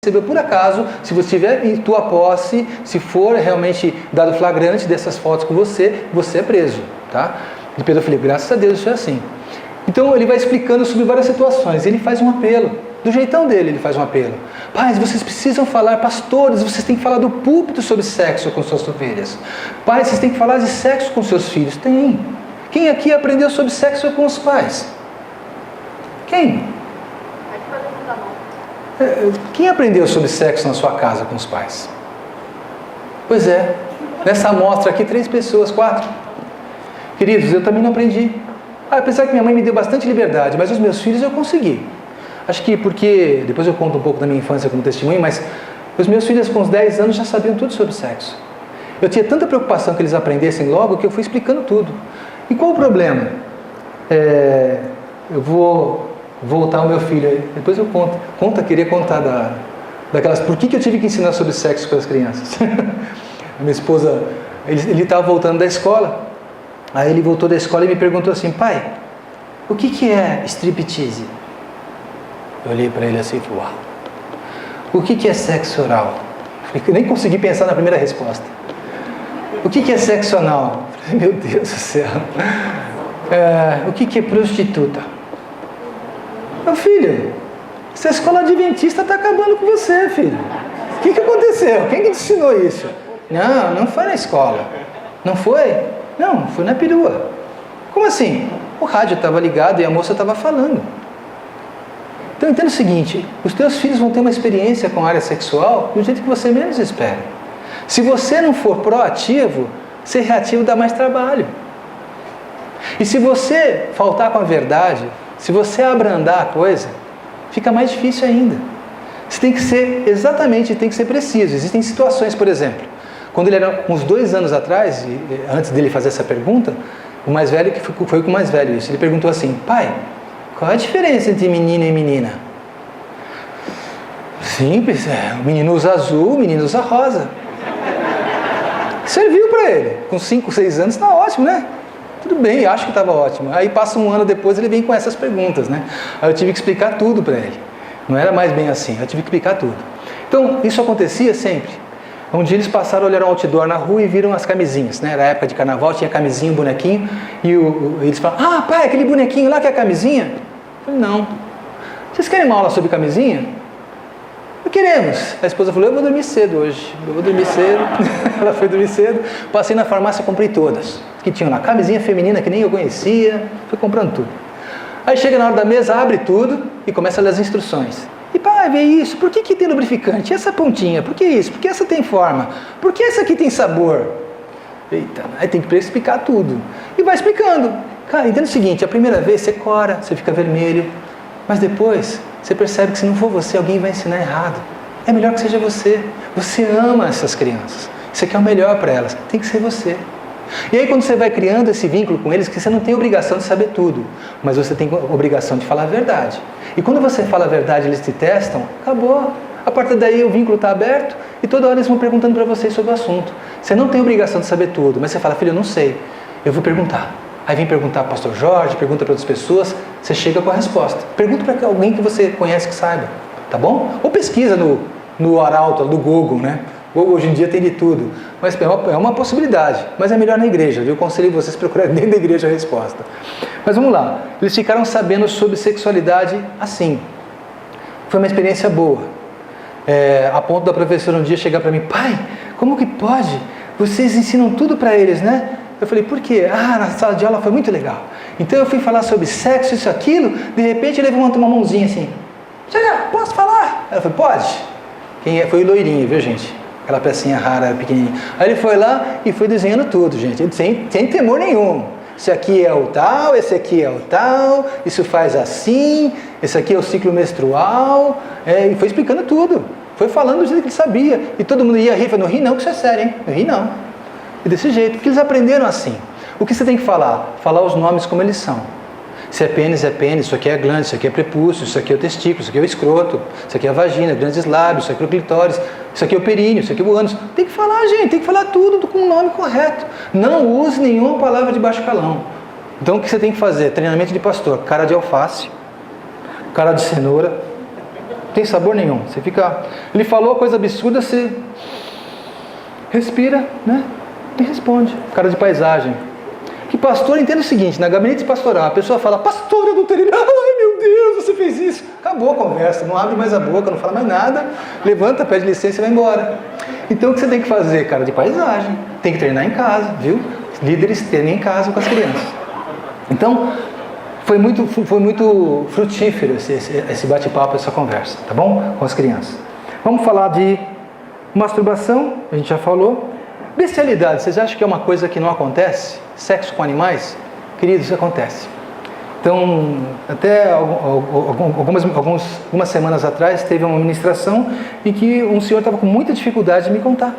recebeu por acaso, se você tiver em tua posse, se for realmente dado flagrante dessas fotos com você, você é preso, tá? De pedofilia, graças a Deus isso é assim. Então ele vai explicando sobre várias situações, ele faz um apelo, do jeitão dele ele faz um apelo. Pais, vocês precisam falar, pastores, vocês têm que falar do púlpito sobre sexo com suas ovelhas. Pais, vocês têm que falar de sexo com seus filhos. Tem. Quem aqui aprendeu sobre sexo com os pais? Quem? Quem aprendeu sobre sexo na sua casa com os pais? Pois é, nessa amostra aqui 3 pessoas, 4. Queridos, eu também não aprendi. Apesar que minha mãe me deu bastante liberdade, mas os meus filhos eu consegui. Acho que porque, depois eu conto um pouco da minha infância como testemunho, mas os meus filhos com uns 10 anos já sabiam tudo sobre sexo. Eu tinha tanta preocupação que eles aprendessem logo que eu fui explicando tudo. E qual o problema? Eu vou voltar ao meu filho, depois eu conto. Queria contar daquelas... Por que eu tive que ensinar sobre sexo para as crianças? A minha esposa, ele estava voltando da escola, aí ele voltou da escola e me perguntou assim, pai, o que é striptease? Eu olhei para ele assim e falei, uau, o que é sexo oral? Eu nem consegui pensar na primeira resposta. O que é sexo anal? Eu falei, meu Deus do céu. O que é prostituta? Meu filho, essa escola adventista está acabando com você, filho. O que aconteceu? Quem que te ensinou isso? Não foi na escola. Não foi? Não, foi na perua. Como assim? O rádio estava ligado e a moça estava falando. Então entenda o seguinte, os teus filhos vão ter uma experiência com a área sexual do jeito que você menos espera. Se você não for proativo, ser reativo dá mais trabalho. E se você faltar com a verdade, se você abrandar a coisa, fica mais difícil ainda. Você tem que ser, exatamente, tem que ser preciso. Existem situações, por exemplo, quando ele era uns 2 anos atrás, antes dele fazer essa pergunta, o mais velho, que foi com o mais velho isso, ele perguntou assim, pai, qual é a diferença entre menino e menina? Simples, o menino usa azul, o menino usa rosa. Serviu para ele, com 5, 6 anos, está ótimo, né? Tudo bem, acho que estava ótimo. Aí passa um ano depois, ele vem com essas perguntas, né? Aí eu tive que explicar tudo para ele. Não era mais bem assim, eu tive que explicar tudo. Então, isso acontecia sempre. Um dia eles passaram a olhar um outdoor na rua e viram as camisinhas, né? Era época de carnaval, tinha camisinha, bonequinho, e eles falaram, pai, aquele bonequinho lá que é a camisinha? Eu falei, não. Vocês querem uma aula sobre camisinha? Não queremos. A esposa falou, eu vou dormir cedo hoje. Eu vou dormir cedo. Ela foi dormir cedo. Passei na farmácia e comprei todas. Que tinham lá, camisinha feminina que nem eu conhecia. Fui comprando tudo. Aí chega na hora da mesa, abre tudo e começa a ler as instruções. E pai, vê isso. Por que tem lubrificante? E essa pontinha? Por que isso? Por que essa tem forma? Por que essa aqui tem sabor? Eita, aí tem que explicar tudo. E vai explicando. Cara, entenda o seguinte, a primeira vez você cora, você fica vermelho. Mas depois, você percebe que se não for você, alguém vai ensinar errado. É melhor que seja você. Você ama essas crianças. Você quer o melhor para elas. Tem que ser você. E aí quando você vai criando esse vínculo com eles, que você não tem obrigação de saber tudo, mas você tem obrigação de falar a verdade. E quando você fala a verdade, eles te testam, acabou. A partir daí o vínculo está aberto e toda hora eles vão perguntando para você sobre o assunto. Você não tem obrigação de saber tudo, mas você fala, filho, eu não sei. Eu vou perguntar. Aí vem perguntar para o pastor Jorge, pergunta para outras pessoas, você chega com a resposta. Pergunta para alguém que você conhece que saiba, tá bom? Ou pesquisa no Arauto, do Google, né? Google hoje em dia tem de tudo, mas é uma possibilidade, mas é melhor na igreja, viu? Eu aconselho vocês a procurarem dentro da igreja a resposta. Mas vamos lá, eles ficaram sabendo sobre sexualidade assim. Foi uma experiência boa, a ponto da professora um dia chegar para mim, pai, como que pode? Vocês ensinam tudo para eles, né? Eu falei, por quê? Na sala de aula foi muito legal. Então eu fui falar sobre sexo, isso, aquilo, de repente ele levantou uma mãozinha assim. Posso falar? Ela falou, pode. Foi o loirinho, viu gente? Aquela pecinha rara, pequenininha. Aí ele foi lá e foi desenhando tudo, gente. Sem temor nenhum. Esse aqui é o tal, esse aqui é o tal, isso faz assim, esse aqui é o ciclo menstrual. E foi explicando tudo. Foi falando do jeito que ele sabia. E todo mundo ia rir, falando, não ri não, que isso é sério, hein? Não ri não. E desse jeito, porque eles aprenderam assim. O que você tem que falar? Falar os nomes como eles são. Se é pênis, isso aqui é a glândula, isso aqui é prepúcio, isso aqui é o testículo, isso aqui é o escroto, isso aqui é a vagina, grandes lábios, isso aqui é o clitóris, isso aqui é o períneo, isso aqui é o ânus. Tem que falar, gente, tem que falar tudo com o nome correto. Não use nenhuma palavra de baixo calão. Então o que você tem que fazer? Treinamento de pastor, cara de alface, cara de cenoura, tem sabor nenhum. Você fica... Ele falou coisa absurda, você respira, né? E responde. Cara de paisagem. Que pastor, entenda o seguinte, na gabinete pastoral, a pessoa fala, pastor, eu não teria... Ai, meu Deus, você fez isso. Acabou a conversa, não abre mais a boca, não fala mais nada, levanta, pede licença e vai embora. Então, o que você tem que fazer, cara de paisagem? Tem que treinar em casa, viu? Líderes treinem em casa com as crianças. Então, foi muito frutífero esse bate-papo, essa conversa, tá bom? Com as crianças. Vamos falar de masturbação, a gente já falou. Bestialidade, vocês acham que é uma coisa que não acontece? Sexo com animais? Queridos, isso acontece. Então, até algumas semanas atrás, teve uma ministração em que um senhor estava com muita dificuldade de me contar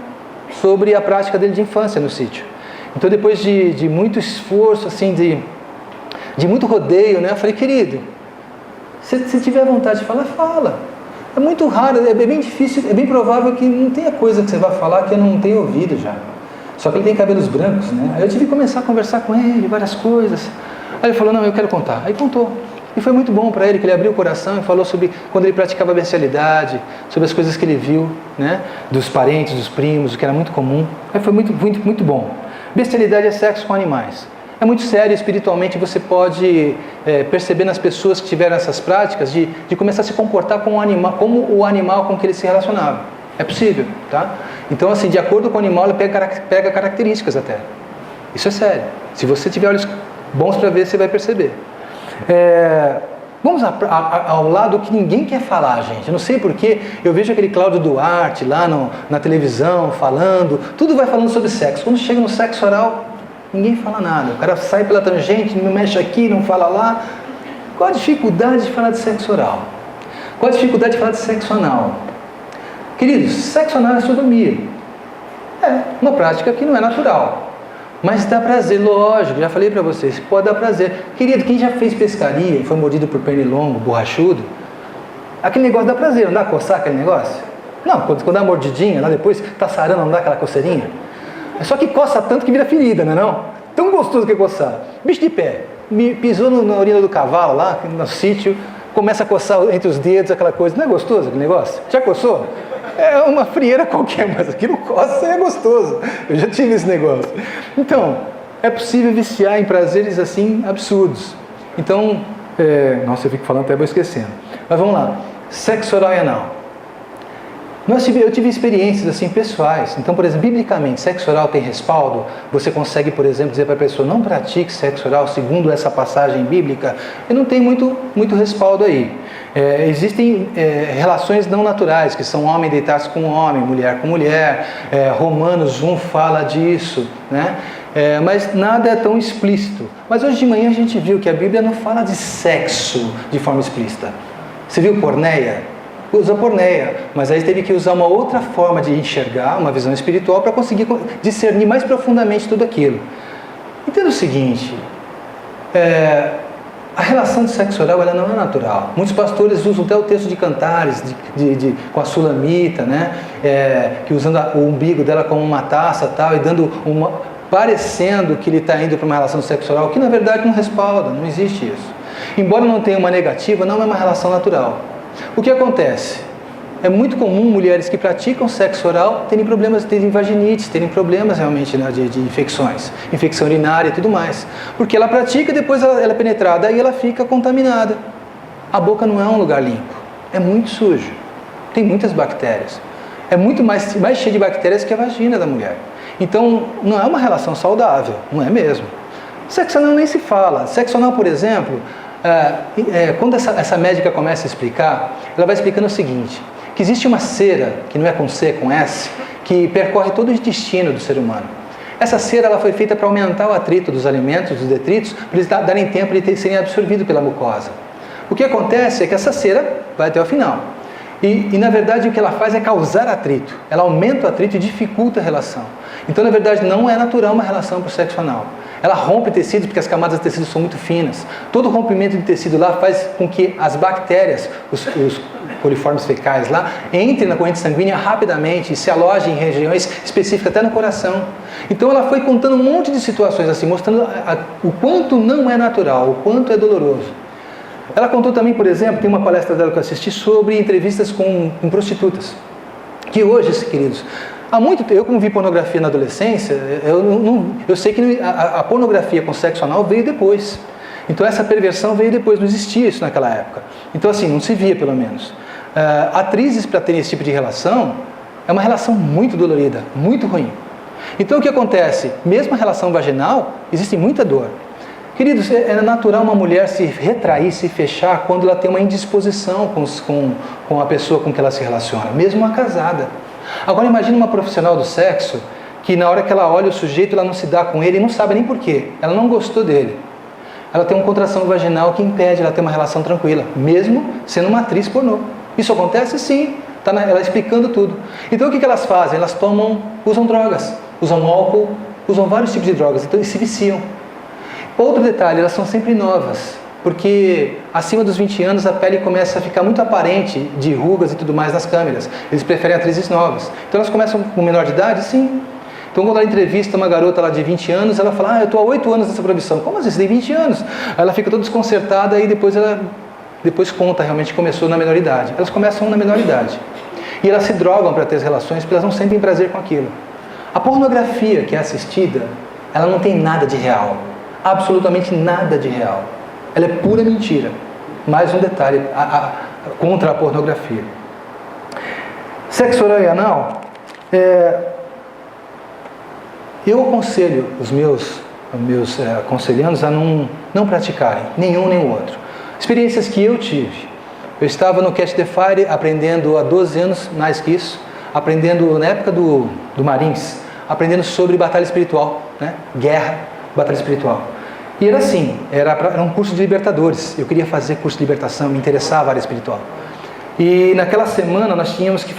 sobre a prática dele de infância no sítio. Então, depois de muito esforço, assim, de muito rodeio, né? Eu falei, querido, se tiver vontade de falar, fala. É muito raro, é bem difícil, é bem provável que não tenha coisa que você vai falar que eu não tenha ouvido já. Só que ele tem cabelos brancos, né? Aí eu tive que começar a conversar com ele, várias coisas. Aí ele falou, não, eu quero contar. Aí contou. E foi muito bom para ele, que ele abriu o coração e falou sobre quando ele praticava bestialidade, sobre as coisas que ele viu, né? Dos parentes, dos primos, o que era muito comum. Aí foi muito bom. Bestialidade é sexo com animais. É muito sério espiritualmente, você pode perceber nas pessoas que tiveram essas práticas de começar a se comportar como o animal com que ele se relacionava. É possível, tá? Então, assim, de acordo com o animal, ele pega características até. Isso é sério. Se você tiver olhos bons para ver, você vai perceber. Vamos ao lado que ninguém quer falar, gente. Eu não sei porquê, eu vejo aquele Cláudio Duarte lá na televisão falando, tudo vai falando sobre sexo. Quando chega no sexo oral, ninguém fala nada. O cara sai pela tangente, não mexe aqui, não fala lá. Qual a dificuldade de falar de sexo oral? Qual a dificuldade de falar de sexo anal? Queridos, sexo anal é sodomia. É uma prática que não é natural. Mas dá prazer, lógico, já falei para vocês, pode dar prazer. Querido, quem já fez pescaria e foi mordido por pernilongo, borrachudo, aquele negócio dá prazer, não dá coçar aquele negócio? Não, quando dá uma mordidinha, lá depois tá sarando, não dá aquela coceirinha? Só que coça tanto que vira ferida, não é não? Tão gostoso que é coçar. Bicho de pé, pisou na urina do cavalo lá, no sítio, começa a coçar entre os dedos, aquela coisa. Não é gostoso aquele negócio? Já coçou? É uma frieira qualquer, mas aquilo coça e é gostoso. Eu já tive esse negócio. Então, é possível viciar em prazeres assim absurdos. Então, nossa, eu fico falando até vou esquecendo. Mas vamos lá. Sexo oral e anal. Eu tive experiências assim pessoais. Então, por exemplo, biblicamente, sexo oral tem respaldo. Você consegue, por exemplo, dizer para a pessoa, não pratique sexo oral segundo essa passagem bíblica. E não tem muito respaldo aí. Existem relações não naturais, que são homem deitar-se com homem, mulher com mulher. Romanos 1 fala disso, né? Mas nada é tão explícito. Mas hoje de manhã a gente viu que a Bíblia não fala de sexo de forma explícita. Você viu porneia? Usa porneia, mas aí teve que usar uma outra forma de enxergar, uma visão espiritual, para conseguir discernir mais profundamente tudo aquilo. Entenda o seguinte, a relação de sexo oral ela não é natural. Muitos pastores usam até o texto de Cantares, com a Sulamita, né? Que usando o umbigo dela como uma taça tal, e parecendo que ele está indo para uma relação de sexo oral, que na verdade não respalda, não existe isso. Embora não tenha uma negativa, não é uma relação natural. O que acontece? É muito comum mulheres que praticam sexo oral terem problemas, terem vaginites, terem problemas realmente, né, de infecções, infecção urinária e tudo mais. Porque ela pratica e depois ela é penetrada e ela fica contaminada. A boca não é um lugar limpo, é muito sujo, tem muitas bactérias. É muito mais cheio de bactérias que a vagina da mulher. Então, não é uma relação saudável, não é mesmo. Sexo anal nem se fala. Sexo anal, por exemplo... quando essa médica começa a explicar, ela vai explicando o seguinte, que existe uma cera, que não é com C, é com S, que percorre todo o intestino do ser humano. Essa cera ela foi feita para aumentar o atrito dos alimentos, dos detritos, para eles darem tempo de serem absorvidos pela mucosa. O que acontece é que essa cera vai até o final. E na verdade o que ela faz é causar atrito. Ela aumenta o atrito e dificulta a relação. Então na verdade não é natural uma relação para o sexo anal. Ela rompe tecidos porque as camadas de tecido são muito finas. Todo rompimento de tecido lá faz com que as bactérias, os coliformes fecais lá, entrem na corrente sanguínea rapidamente e se alojem em regiões específicas, até no coração. Então ela foi contando um monte de situações assim, mostrando o quanto não é natural, o quanto é doloroso. Ela contou também, por exemplo, tem uma palestra dela que eu assisti sobre entrevistas com prostitutas. Que hoje, queridos, há muito tempo, eu como vi pornografia na adolescência, eu sei que a pornografia com sexo anal veio depois. Então essa perversão veio depois, não existia isso naquela época. Então assim, não se via pelo menos. Atrizes para terem esse tipo de relação, é uma relação muito dolorida, muito ruim. Então o que acontece? Mesmo a relação vaginal, existe muita dor. Queridos, é natural uma mulher se retrair, se fechar quando ela tem uma indisposição com a pessoa com que ela se relaciona, mesmo uma casada. Agora imagine uma profissional do sexo que na hora que ela olha o sujeito, ela não se dá com ele e não sabe nem porquê. Ela não gostou dele. Ela tem uma contração vaginal que impede ela ter uma relação tranquila, mesmo sendo uma atriz pornô. Isso acontece? Sim. Está ela explicando tudo. Então o que elas fazem? Elas usam drogas, usam álcool, usam vários tipos de drogas, então eles se viciam. Outro detalhe, elas são sempre novas, porque acima dos 20 anos a pele começa a ficar muito aparente de rugas e tudo mais nas câmeras. Eles preferem atrizes novas. Então elas começam com menor de idade? Sim. Então quando ela entrevista uma garota lá de 20 anos, ela fala, eu estou há 8 anos nessa profissão. Como assim? Você tem 20 anos? Aí ela fica toda desconcertada e depois conta realmente que começou na menor idade. Elas começam na menor idade. E elas se drogam para ter as relações porque elas não sentem prazer com aquilo. A pornografia que é assistida, ela não tem nada de real. Absolutamente nada de real. Ela é pura mentira. Mais um detalhe contra a pornografia. Sexo oral e anal, eu aconselho os meus aconselhandos a não praticarem, nenhum nem o outro. Experiências que eu tive. Eu estava no Catch the Fire aprendendo há 12 anos, mais que isso, aprendendo na época do Marines, aprendendo sobre batalha espiritual, né? Guerra, batalha espiritual. E era assim, era um curso de libertadores. Eu queria fazer curso de libertação, me interessava a área espiritual. E naquela semana nós tínhamos que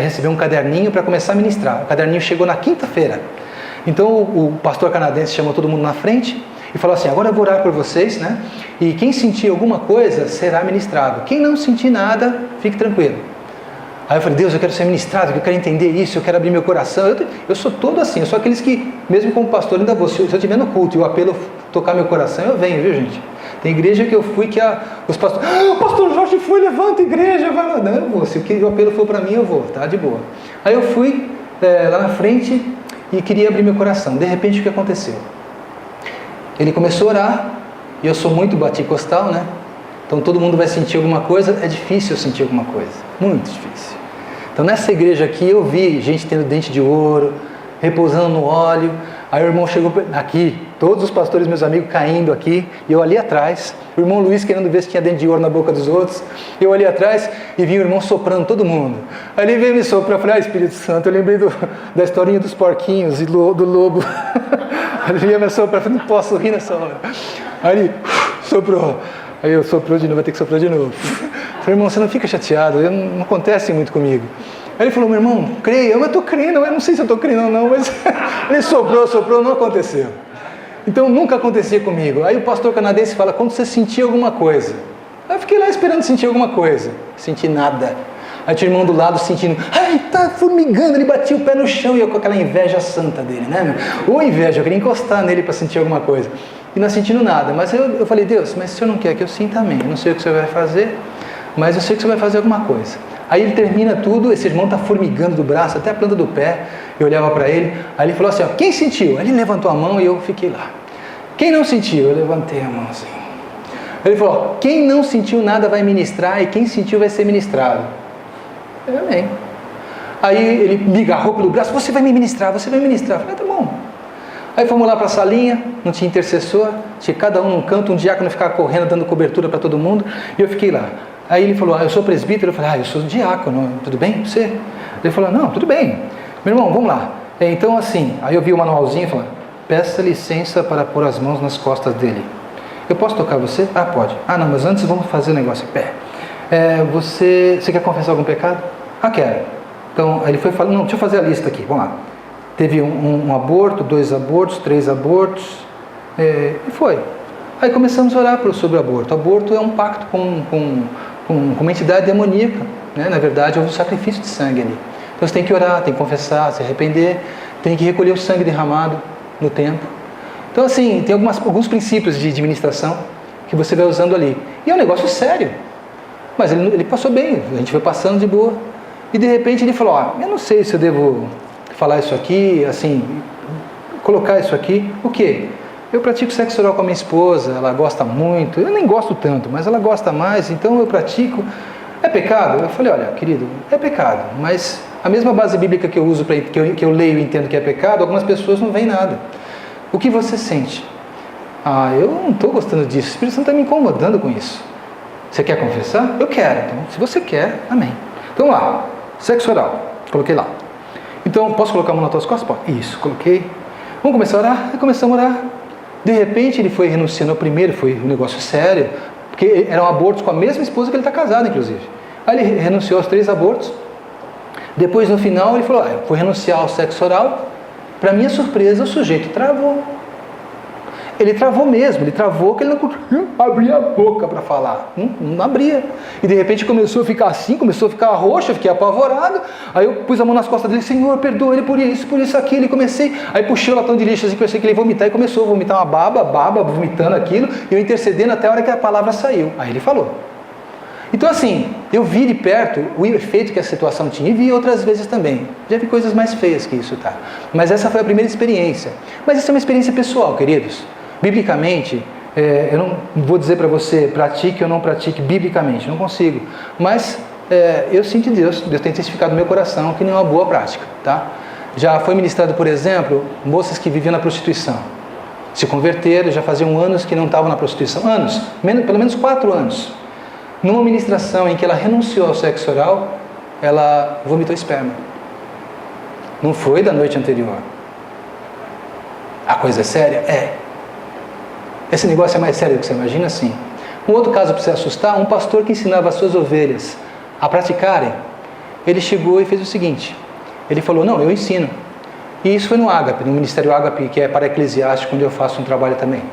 receber um caderninho para começar a ministrar. O caderninho chegou na quinta-feira. Então o pastor canadense chamou todo mundo na frente e falou assim, agora eu vou orar por vocês, né? E quem sentir alguma coisa será ministrado. Quem não sentir nada, fique tranquilo. Aí eu falei, Deus, eu quero ser ministrado, eu quero entender isso, eu quero abrir meu coração. Eu sou todo assim, eu sou aqueles que, mesmo como pastor, ainda vou. Se eu estiver no culto e o apelo tocar meu coração, eu venho, viu gente? Tem igreja que eu fui que os pastores, o pastor Jorge foi, levanta a igreja, vai lá. Não, eu vou, se o apelo for para mim, eu vou, tá? De boa. Aí eu fui lá na frente e queria abrir meu coração. De repente, o que aconteceu? Ele começou a orar, e eu sou muito baticostal, né? Então todo mundo vai sentir alguma coisa, é difícil eu sentir alguma coisa, muito difícil. Então nessa igreja aqui eu vi gente tendo dente de ouro, repousando no óleo, aí o irmão chegou aqui, todos os pastores meus amigos caindo aqui, e eu ali atrás, o irmão Luiz querendo ver se tinha dente de ouro na boca dos outros, eu ali atrás e vi o irmão soprando todo mundo. Aí ele veio me soprar, eu falei, Espírito Santo, eu lembrei da historinha dos porquinhos e do lobo. Ele veio me soprar, eu falei, não posso rir nessa hora. Aí ele soprou. Aí eu soprou de novo, vai ter que soprar de novo. Eu falei, irmão, você não fica chateado, não acontece muito comigo. Aí ele falou, meu irmão, creia, eu estou crendo, eu não sei se eu estou crendo ou não, mas ele soprou, não aconteceu. Então nunca acontecia comigo. Aí o pastor canadense fala, quando você sentir alguma coisa. Aí eu fiquei lá esperando sentir alguma coisa. Senti nada. Aí tinha o irmão do lado sentindo, ai, tá formigando, ele batia o pé no chão e eu com aquela inveja santa dele, né? Ou inveja, eu queria encostar nele para sentir alguma coisa. E não sentindo nada, mas eu falei, Deus, mas o Senhor não quer que eu sinta também, eu não sei o que o Senhor vai fazer, mas eu sei que o Senhor vai fazer alguma coisa. Aí ele termina tudo, esse irmão está formigando do braço, até a planta do pé, eu olhava para ele, aí ele falou assim, ó, quem sentiu? Aí ele levantou a mão e eu fiquei lá. Quem não sentiu? Eu levantei a mão assim. Ele falou, ó, quem não sentiu nada vai ministrar e quem sentiu vai ser ministrado. Eu amém. Aí ele me agarrou pelo braço, você vai me ministrar, você vai ministrar. Eu falei, tá bom. Aí fomos lá para a salinha, não tinha intercessor, tinha cada um num canto, um diácono ficava correndo, dando cobertura para todo mundo, e eu fiquei lá. Aí ele falou, eu sou presbítero, eu falei, eu sou diácono, tudo bem com você? Ele falou, não, tudo bem. Meu irmão, vamos lá. Então assim, aí eu vi o manualzinho e falei, peça licença para pôr as mãos nas costas dele. Eu posso tocar você? Ah, pode. Ah, não, mas antes vamos fazer um negócio. Você quer confessar algum pecado? Ah, quero. Então, aí ele foi falando, não, deixa eu fazer a lista aqui, vamos lá. Teve um aborto, 2 abortos, 3 abortos, e foi. Aí começamos a orar sobre o aborto. O aborto é um pacto com uma entidade demoníaca, né? Na verdade, houve um sacrifício de sangue ali. Então você tem que orar, tem que confessar, se arrepender, tem que recolher o sangue derramado no templo. Então assim, tem alguns princípios de administração que você vai usando ali. E é um negócio sério. Mas ele passou bem, a gente foi passando de boa. E de repente ele falou, eu não sei se eu devo falar isso aqui, assim, colocar isso aqui. O quê? Eu pratico sexo oral com a minha esposa, ela gosta muito, eu nem gosto tanto, mas ela gosta mais, então eu pratico. É pecado? Eu falei, olha, querido, é pecado, mas a mesma base bíblica que eu uso, que eu leio e entendo que é pecado, algumas pessoas não veem nada. O que você sente? Eu não estou gostando disso, o Espírito Santo está me incomodando com isso. Você quer confessar? Eu quero. Então, se você quer, amém. Então lá, sexo oral, coloquei lá. Então, posso colocar a mão nas tuas costas? Pode. Isso, coloquei. Vamos começar a orar? E começamos a orar. De repente, ele foi renunciando ao primeiro, foi um negócio sério, porque eram abortos com a mesma esposa que ele está casado, inclusive. Aí ele renunciou aos 3 abortos. Depois, no final, ele falou, vou renunciar ao sexo oral. Para minha surpresa, o sujeito travou. Ele travou mesmo, ele travou que ele não conseguia abrir a boca para falar. Não abria. E de repente começou a ficar assim, começou a ficar roxo, eu fiquei apavorado. Aí eu pus a mão nas costas dele, Senhor, perdoa ele por isso, aquilo. E comecei, aí puxei o latão de lixo assim, pensei que ele ia vomitar, e começou a vomitar uma baba, vomitando aquilo, e eu intercedendo até a hora que a palavra saiu. Aí ele falou. Então assim, eu vi de perto o efeito que a situação tinha, e vi outras vezes também. Já vi coisas mais feias que isso, tá? Mas essa foi a primeira experiência. Mas isso é uma experiência pessoal, queridos. Biblicamente, eu não vou dizer para você, pratique ou não pratique biblicamente, não consigo. Mas eu sinto Deus tem intensificado no meu coração que não é uma boa prática, tá? Já foi ministrado, por exemplo, moças que viviam na prostituição. Se converteram, já faziam anos que não estavam na prostituição. Pelo menos 4 anos. Numa ministração em que ela renunciou ao sexo oral, ela vomitou esperma. Não foi da noite anterior. A coisa é séria? Esse negócio é mais sério do que você imagina, sim. Um outro caso para você assustar, um pastor que ensinava as suas ovelhas a praticarem, ele chegou e fez o seguinte, ele falou, não, eu ensino. E isso foi no Ágape, no Ministério Ágape, que é para eclesiástico, onde eu faço um trabalho também.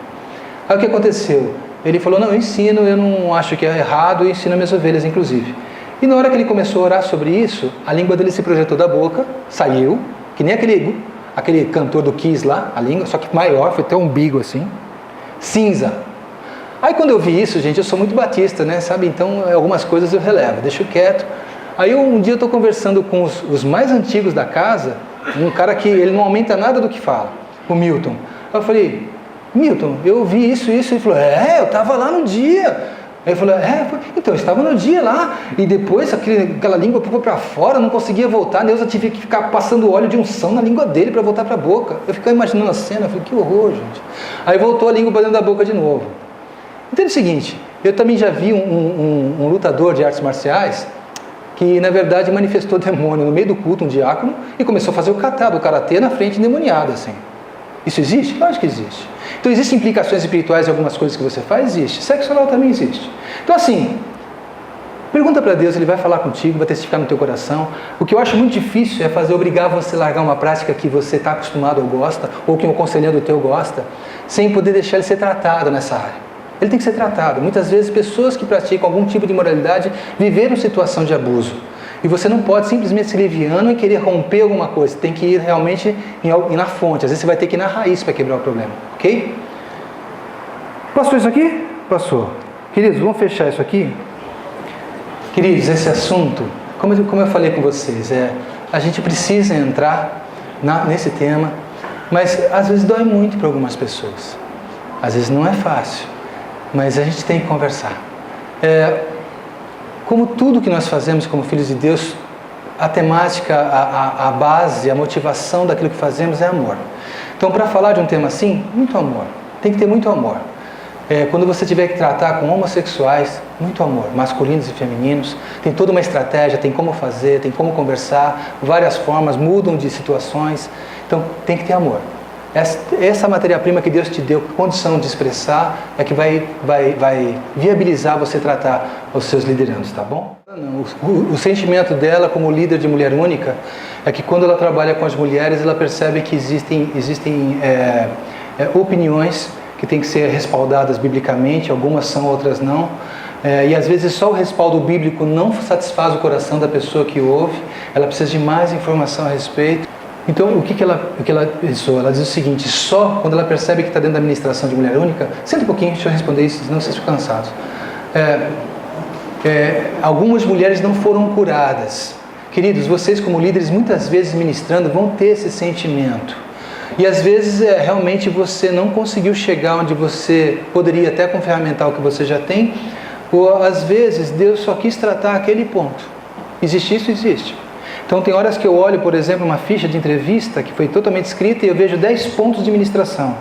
Aí o que aconteceu? Ele falou, não, eu ensino, eu não acho que é errado, eu ensino minhas ovelhas, inclusive. E na hora que ele começou a orar sobre isso, a língua dele se projetou da boca, saiu, que nem aquele cantor do Kiss lá, a língua, só que maior, foi até um umbigo assim, cinza. Aí quando eu vi isso, gente, eu sou muito batista, né, sabe? Então algumas coisas eu relevo, deixo quieto. Aí um dia eu estou conversando com os mais antigos da casa, um cara que ele não aumenta nada do que fala, o Milton. Aí eu falei, Milton, eu vi isso. Ele falou, eu estava lá no dia. Aí eu falei, então eu estava no dia lá. E depois aquela língua foi para fora, não conseguia voltar. Neuza tive que ficar passando óleo de unção na língua dele para voltar para a boca. Eu ficava imaginando a cena, eu falei, que horror, gente. Aí voltou a língua para dentro da boca de novo. Entende o seguinte, eu também já vi um lutador de artes marciais que na verdade manifestou demônio no meio do culto, um diácono, e começou a fazer o kata do karatê na frente endemoniado assim. Isso existe? Lógico que existe. Então existem implicações espirituais em algumas coisas que você faz? Existe. Sexo oral também existe. Então assim, pergunta para Deus, Ele vai falar contigo, vai testificar no teu coração. O que eu acho muito difícil é obrigar você a largar uma prática que você está acostumado ou gosta, ou que um conselheiro teu gosta, sem poder deixar ele ser tratado nessa área. Ele tem que ser tratado. Muitas vezes pessoas que praticam algum tipo de imoralidade viveram situação de abuso. E você não pode simplesmente ser leviano e querer romper alguma coisa. Você tem que ir realmente na fonte. Às vezes você vai ter que ir na raiz para quebrar o problema. Ok? Passou isso aqui? Passou. Queridos, vamos fechar isso aqui? Queridos, esse assunto, como eu falei com vocês, a gente precisa entrar nesse tema, mas às vezes dói muito para algumas pessoas. Às vezes não é fácil, mas a gente tem que conversar. Como tudo que nós fazemos como filhos de Deus, a temática, a base, a motivação daquilo que fazemos é amor. Então, para falar de um tema assim, muito amor. Tem que ter muito amor. Quando você tiver que tratar com homossexuais, muito amor, masculinos e femininos, tem toda uma estratégia, tem como fazer, tem como conversar, várias formas, mudam de situações. Então, tem que ter amor. Essa matéria-prima que Deus te deu, condição de expressar, é que vai viabilizar você tratar os seus liderandos, tá bom? O sentimento dela como líder de mulher única é que quando ela trabalha com as mulheres, ela percebe que existem opiniões que têm que ser respaldadas biblicamente, algumas são, outras não. E às vezes só o respaldo bíblico não satisfaz o coração da pessoa que ouve, ela precisa de mais informação a respeito. Então, o que ela pensou? Ela diz o seguinte: só quando ela percebe que está dentro da administração de mulher única, senta um pouquinho, deixa eu responder isso, senão vocês ficam cansados. Algumas mulheres não foram curadas. Queridos, vocês como líderes, muitas vezes ministrando, vão ter esse sentimento. E às vezes realmente você não conseguiu chegar onde você poderia, até com o ferramental que você já tem, ou às vezes Deus só quis tratar aquele ponto. Existe isso? Existe. Então tem horas que eu olho, por exemplo, uma ficha de entrevista que foi totalmente escrita e eu vejo 10 pontos de ministração.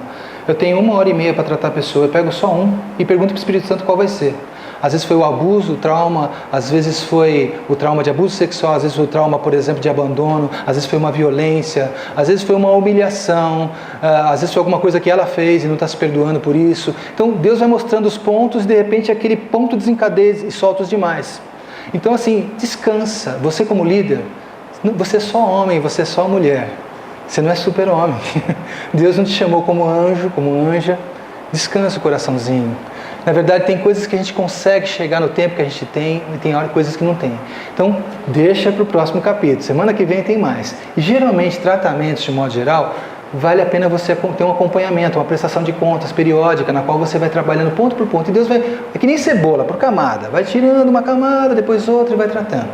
Eu tenho 1h30 para tratar a pessoa, eu pego só um e pergunto para o Espírito Santo qual vai ser. Às vezes foi o abuso, o trauma, às vezes foi o trauma de abuso sexual, às vezes foi o trauma, por exemplo, de abandono, às vezes foi uma violência, às vezes foi uma humilhação, às vezes foi alguma coisa que ela fez e não está se perdoando por isso. Então Deus vai mostrando os pontos e de repente aquele ponto desencadeia e solta os demais. Então assim, descansa. Você como líder, você é só homem, você é só mulher. Você não é super-homem. Deus não te chamou como anjo, como anja. Descansa o coraçãozinho. Na verdade, tem coisas que a gente consegue chegar no tempo que a gente tem e tem coisas que não tem. Então, deixa para o próximo capítulo. Semana que vem tem mais. E geralmente, tratamentos, de modo geral, vale a pena você ter um acompanhamento, uma prestação de contas periódica, na qual você vai trabalhando ponto por ponto. E Deus vai, é que nem cebola, por camada. Vai tirando uma camada, depois outra e vai tratando.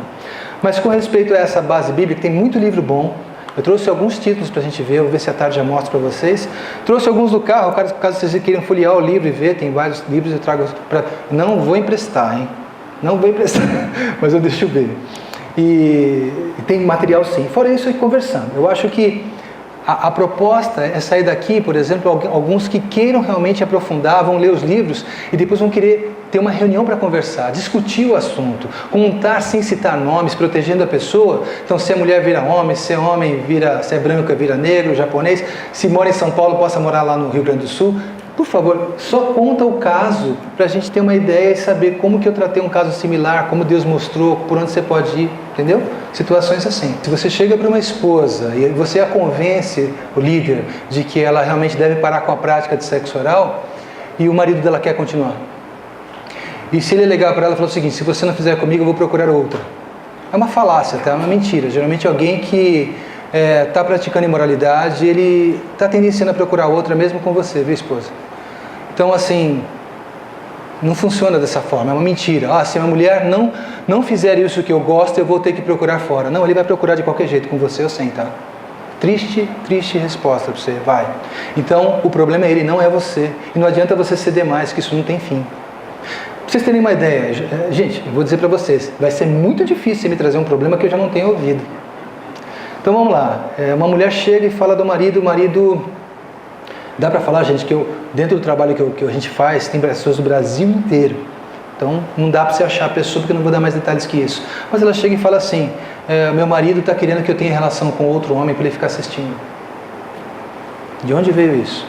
Mas com respeito a essa base bíblica, tem muito livro bom. Eu trouxe alguns títulos para a gente ver, vou ver se à tarde já mostro para vocês. Trouxe alguns do carro, caso vocês queiram folhear o livro e ver, tem vários livros, eu trago para... Não vou emprestar, hein? Não vou emprestar, mas eu deixo ver. E tem material sim. Fora isso, conversando. Eu acho que a proposta é sair daqui, por exemplo, alguns que queiram realmente aprofundar, vão ler os livros e depois vão querer ter uma reunião para conversar, discutir o assunto, contar sem citar nomes, protegendo a pessoa. Então, se é mulher vira homem, se é homem vira, se é branca vira negro, japonês, se mora em São Paulo, possa morar lá no Rio Grande do Sul. Por favor, só conta o caso para a gente ter uma ideia e saber como que eu tratei um caso similar, como Deus mostrou, por onde você pode ir, entendeu? Situações assim. Se você chega para uma esposa e você a convence, o líder, de que ela realmente deve parar com a prática de sexo oral e o marido dela quer continuar. E se ele é legal para ela, falou o seguinte: se você não fizer comigo, eu vou procurar outra. É uma falácia, tá? É uma mentira. Geralmente alguém que está praticando imoralidade, ele está tendenciando a procurar outra mesmo com você, viu, esposa? Então, assim, não funciona dessa forma, é uma mentira. Se a minha mulher não fizer isso que eu gosto, eu vou ter que procurar fora. Não, ele vai procurar de qualquer jeito, com você ou sem, tá? Triste resposta para você, vai. Então, o problema é ele, não é você. E não adianta você ceder mais, que isso não tem fim. Pra vocês terem uma ideia, gente, eu vou dizer para vocês, vai ser muito difícil me trazer um problema que eu já não tenho ouvido. Então vamos lá, uma mulher chega e fala do marido, o marido... Dá para falar, gente, que dentro do trabalho que a gente faz, tem pessoas do Brasil inteiro. Então não dá para você achar a pessoa, porque eu não vou dar mais detalhes que isso. Mas ela chega e fala assim: meu marido está querendo que eu tenha relação com outro homem para ele ficar assistindo. De onde veio isso?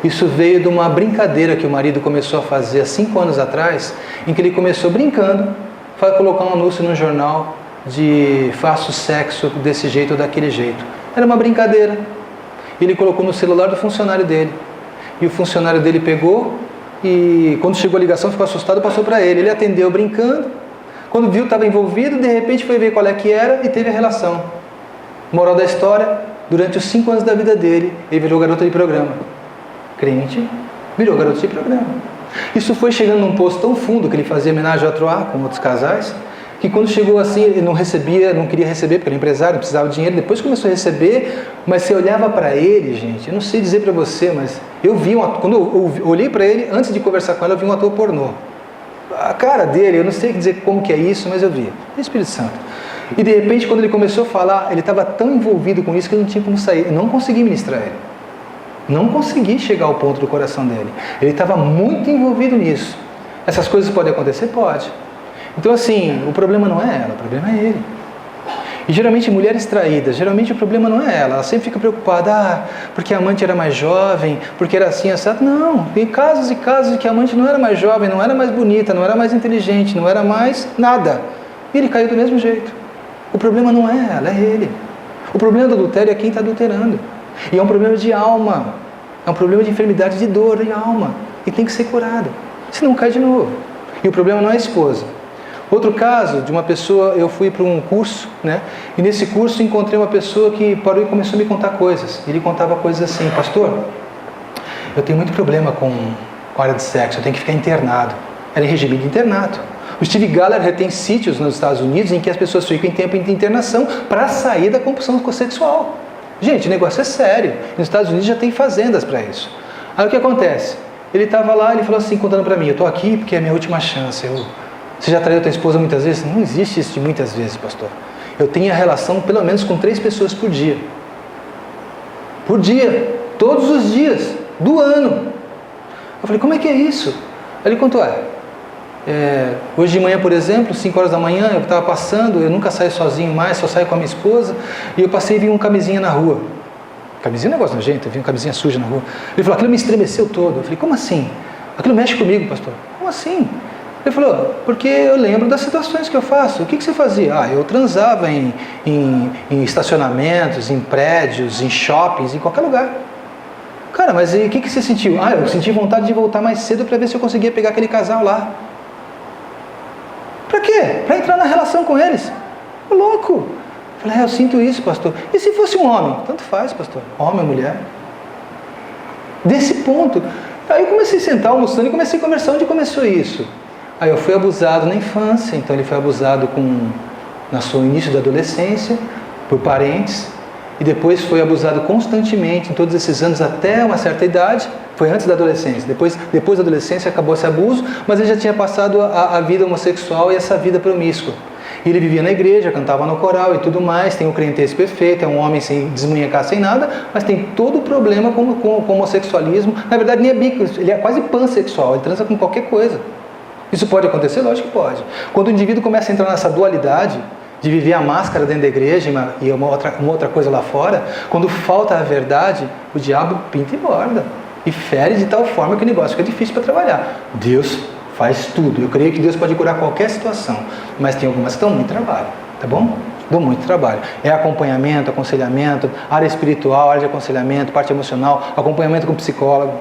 Isso veio de uma brincadeira que o marido começou a fazer há 5 anos atrás, em que ele começou brincando, foi colocar um anúncio no jornal de faço sexo desse jeito ou daquele jeito. Era uma brincadeira. Ele colocou no celular do funcionário dele. E o funcionário dele pegou e quando chegou a ligação ficou assustado e passou para ele. Ele atendeu brincando. Quando viu que estava envolvido, de repente foi ver qual é que era e teve a relação. Moral da história: durante os 5 anos da vida dele, ele virou garoto de programa. Crente, virou garoto de programa. Isso foi chegando num poço tão fundo que ele fazia homenagem ao Troá com outros casais, que quando chegou assim, ele não queria receber, porque era empresário, precisava de dinheiro, depois começou a receber, mas você olhava para ele, gente, eu não sei dizer para você, mas eu vi, quando eu olhei para ele, antes de conversar com ele, eu vi um ator pornô. A cara dele, eu não sei dizer como que é isso, mas eu vi. Espírito Santo. E de repente, quando ele começou a falar, ele estava tão envolvido com isso que ele não tinha como sair. Eu não consegui ministrar ele. Não consegui chegar ao ponto do coração dele. Ele estava muito envolvido nisso. Essas coisas podem acontecer? Pode. Então assim, o problema não é ela, o problema é ele. E geralmente mulheres traídas, geralmente o problema não é ela sempre fica preocupada, porque a amante era mais jovem, porque era assim, assim. Não, tem casos e casos de que a amante não era mais jovem, não era mais bonita, não era mais inteligente, não era mais nada. E ele caiu do mesmo jeito. O problema não é ela, é ele. O problema do adultério é quem está adulterando. E é um problema de alma, é um problema de enfermidade de dor e alma, e tem que ser curado, senão cai de novo. E o problema não é a esposa, Outro caso de uma pessoa, eu fui para um curso, né? E nesse curso encontrei uma pessoa que parou e começou a me contar coisas. Ele contava coisas assim: pastor, eu tenho muito problema com a área de sexo, eu tenho que ficar internado. Era em regime de internato. O Steve Gallagher tem sítios nos Estados Unidos em que as pessoas ficam em tempo de internação para sair da compulsão sexual. Gente, o negócio é sério. Nos Estados Unidos já tem fazendas para isso. Aí o que acontece? Ele estava lá, ele falou assim, contando para mim: eu estou aqui porque é a minha última chance. Você já traiu tua esposa muitas vezes? Não existe isso de muitas vezes, pastor. Eu tenho a relação pelo menos com 3 pessoas por dia. Por dia. Todos os dias. Do ano. Eu falei: como é que é isso? Aí ele contou: hoje de manhã, por exemplo, 5 horas da manhã, eu estava passando, eu nunca saio sozinho mais, só saio com a minha esposa, e eu passei e vi uma camisinha na rua. Camisinha é um negócio nojento, eu vi uma camisinha suja na rua. Ele falou: aquilo me estremeceu todo. Eu falei: como assim? Aquilo mexe comigo, pastor. Como assim? Ele falou: porque eu lembro das situações que eu faço. O que você fazia? Eu transava em estacionamentos, em prédios, em shoppings, em qualquer lugar. Cara, mas e o que você sentiu? Eu senti vontade de voltar mais cedo para ver se eu conseguia pegar aquele casal lá. Para quê? Para entrar na relação com eles. Ô louco! Eu falei: eu sinto isso, pastor. E se fosse um homem? Tanto faz, pastor. Homem ou mulher. Desse ponto. Aí eu comecei a sentar almoçando e comecei a conversar. Onde começou isso? Aí eu fui abusado na infância, então ele foi abusado no seu início da adolescência, por parentes, e depois foi abusado constantemente em todos esses anos até uma certa idade. Foi antes da adolescência. Depois da adolescência acabou esse abuso, mas ele já tinha passado a vida homossexual e essa vida promíscua. E ele vivia na igreja, cantava no coral e tudo mais, tem o crentez perfeito, é um homem sem desmunhecar, sem nada, mas tem todo o problema com o homossexualismo. Na verdade, nem é bi, ele é quase pansexual, ele transa com qualquer coisa. Isso pode acontecer? Lógico que pode. Quando o indivíduo começa a entrar nessa dualidade de viver a máscara dentro da igreja e uma outra coisa lá fora, quando falta a verdade, o diabo pinta e borda e fere de tal forma que o negócio fica difícil para trabalhar. Deus faz tudo. Eu creio que Deus pode curar qualquer situação, mas tem algumas que dão muito trabalho, tá bom? Dão muito trabalho. É acompanhamento, aconselhamento, área espiritual, área de aconselhamento, parte emocional, acompanhamento com psicólogo.